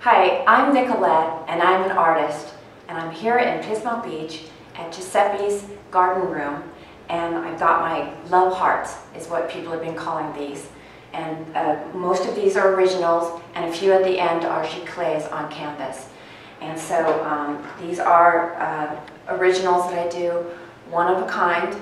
Hi, I'm Nicolette, and I'm an artist, and I'm here in Pismo Beach at Giuseppe's Garden Room, and I've got my love hearts, is what people have been calling these. And most of these are originals, and a few at the end are giclées on canvas. And so these are originals that I do, one of a kind.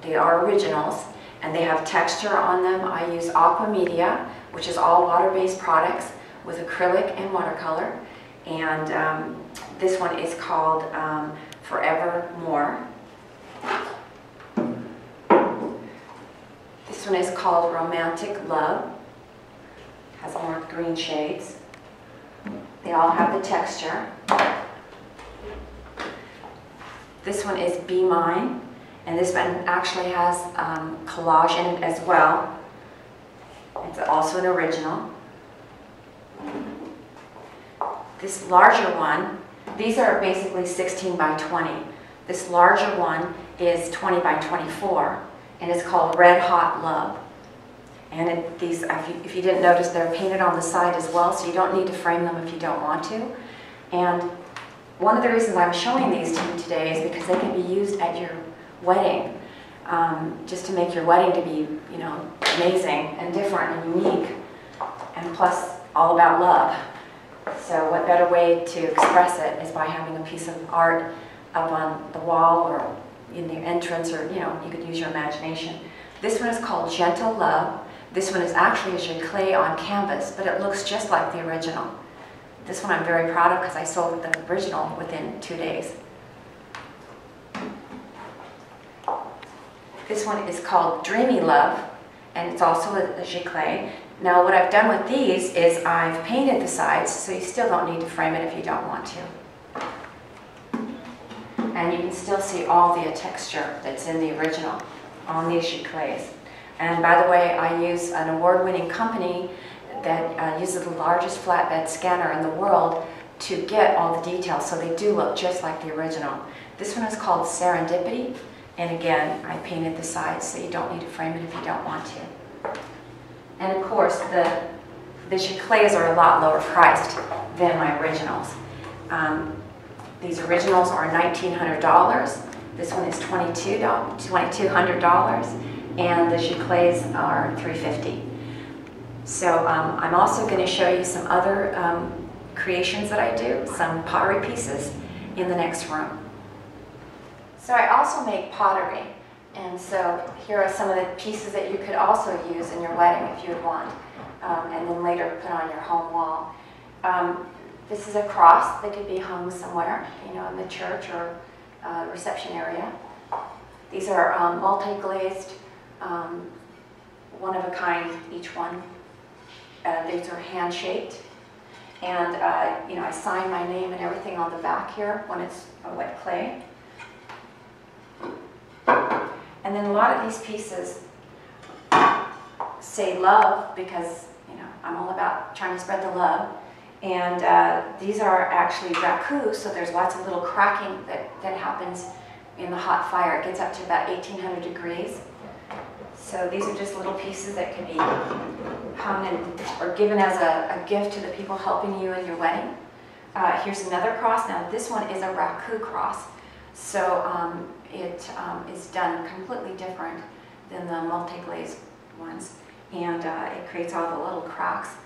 They are originals, and they have texture on them. I use aqua media, which is all water-based products, with acrylic and watercolor. And this one is called Forevermore. This one is called Romantic Love. Has more green shades. They all have the texture. This one is Be Mine, and this one actually has collage in it as well. It's also an original. This larger one, these are basically 16 by 20. This larger one is 20 by 24, and it's called Red Hot Love. And these, if you didn't notice, they're painted on the side as well, so you don't need to frame them if you don't want to. And one of the reasons I'm showing these to you today is because they can be used at your wedding, just to make your wedding to be, you know, amazing and different and unique, and plus all about love. So what better way to express it is by having a piece of art up on the wall or in the entrance, or, you know, you could use your imagination. This one is called Gentle Love. This one is actually a giclée on canvas, but it looks just like the original. This one I'm very proud of because I sold the original within 2 days. This one is called Dreamy Love, and it's also a giclée. Now what I've done with these is I've painted the sides, so you still don't need to frame it if you don't want to. And you can still see all the texture that's in the original on these giclées. And by the way, I use an award-winning company that uses the largest flatbed scanner in the world to get all the details, so they do look just like the original. This one is called Serendipity, and again, I painted the sides, so you don't need to frame it if you don't want to. And of course, the giclées are a lot lower priced than my originals. These originals are $1,900. This one is $2,200, and the giclées are $350. So I'm also going to show you some other creations that I do, some pottery pieces in the next room. So I also make pottery. And so here are some of the pieces that you could also use in your wedding if you would want, and then later put on your home wall. This is a cross that could be hung somewhere, you know, in the church or reception area. These are multi-glazed, one of a kind, each one. These are hand-shaped. And, you know, I sign my name and everything on the back here when it's a wet clay. And then a lot of these pieces say love because, you know, I'm all about trying to spread the love. And these are actually raku, so there's lots of little cracking that happens in the hot fire. It gets up to about 1800 degrees. So these are just little pieces that can be hung or given as a gift to the people helping you in your wedding. Here's another cross. Now this one is a raku cross. So it is done completely different than the multi-glazed ones, and it creates all the little cracks,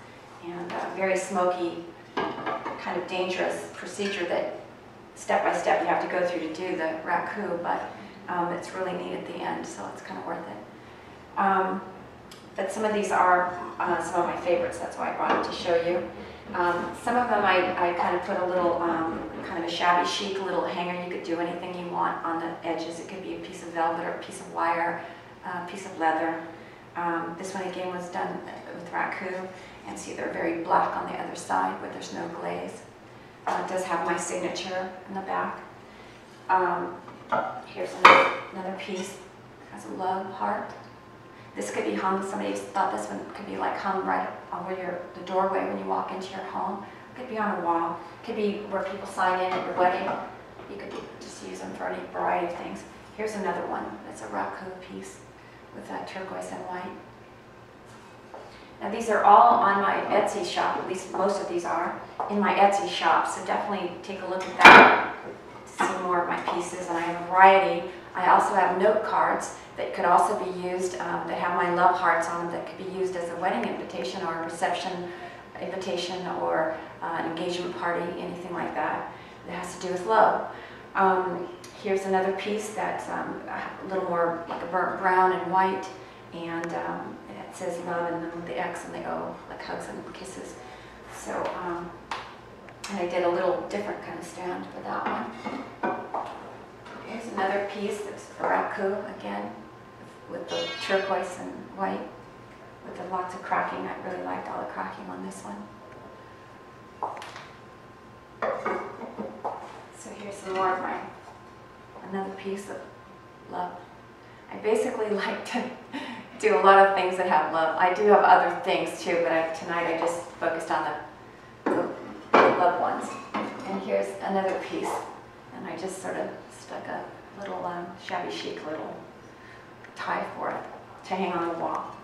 and a very smoky, kind of dangerous procedure that step by step you have to go through to do the raku, but it's really neat at the end, so it's kind of worth it. But some of these are some of my favorites, that's why I brought them to show you. Some of them I kind of put a little, kind of a shabby chic little hanger. You could do anything you want on the edges. It could be a piece of velvet or a piece of wire, a piece of leather. This one again was done with raku, and see they're very black on the other side where there's no glaze. It does have my signature in the back. Here's another piece. It has a love heart. This could be hung, somebody thought this one could be like hung right over the doorway when you walk into your home. It could be on a wall. It could be where people sign in at your wedding. You could just use them for any variety of things. Here's another one. That's a raku piece with that turquoise and white. Now these are all on my Etsy shop, at least most of these are, in my Etsy shop, so definitely take a look at that to see more of my pieces, and I have a variety. I also have note cards that could also be used, that have my love hearts on them, that could be used as a wedding invitation or a reception invitation or an engagement party, anything like that that has to do with love. Here's another piece that's a little more like a burnt brown and white, and it says love and then with the X and the O, like hugs and kisses. So, and I did a little different kind of stand for that one. Here's another piece that's a raku again, with the turquoise and white, with the lots of cracking. I really liked all the cracking on this one. So here's some more of another piece of love. I basically like to do a lot of things that have love. I do have other things too, but tonight I just focused on the love ones. And here's another piece, and I just sort of stuck a little shabby chic little tie for it to hang on the wall.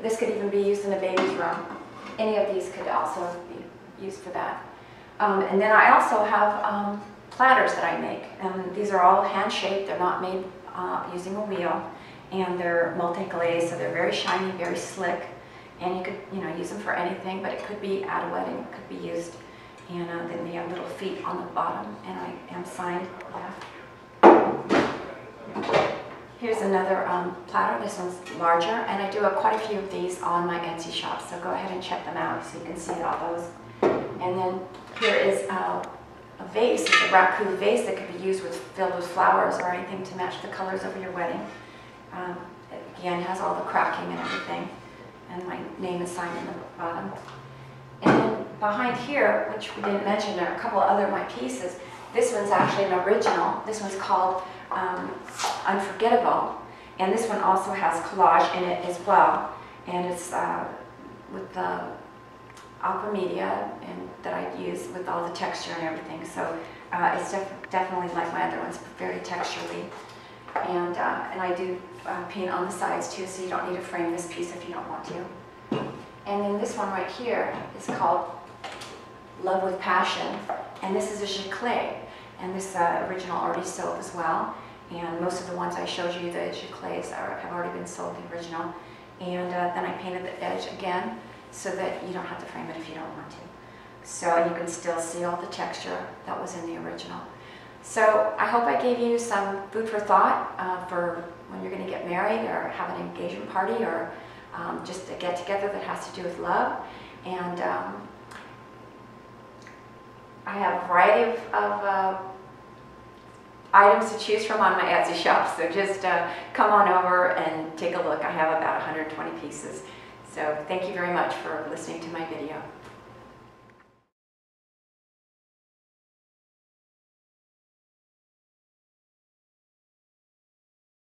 This could even be used in a baby's room. Any of these could also be used for that. And then I also have platters that I make, and these are all hand-shaped. They're not made using a wheel, and they're multi-glazed, so they're very shiny, very slick, and you could, use them for anything, but it could be at a wedding, it could be used. And then they have little feet on the bottom, and I am signed. Here's another platter. This one's larger, and I do quite a few of these on my Etsy shop, so go ahead and check them out so you can see all those. And then here is a vase. It's a raku vase that could be used filled with flowers or anything to match the colors of your wedding. It again has all the cracking and everything, and my name is signed in the bottom. And then behind here, which we didn't mention, there are a couple of other my pieces. This one's actually an original. This one's called Unforgettable, and this one also has collage in it as well, and it's with the aqua media and that I use with all the texture and everything. So it's definitely like my other ones, very texturally, and I do paint on the sides too, so you don't need to frame this piece if you don't want to. And then this one right here is called Love with Passion, and this is a giclée, and this original already sold as well. And most of the ones I showed you, the giclées, have already been sold, the original. And then I painted the edge again so that you don't have to frame it if you don't want to. So you can still see all the texture that was in the original. So I hope I gave you some food for thought for when you're going to get married or have an engagement party or just a get-together that has to do with love. And I have a variety of items to choose from on my Etsy shop, so just come on over and take a look. I have about 120 pieces. So thank you very much for listening to my video.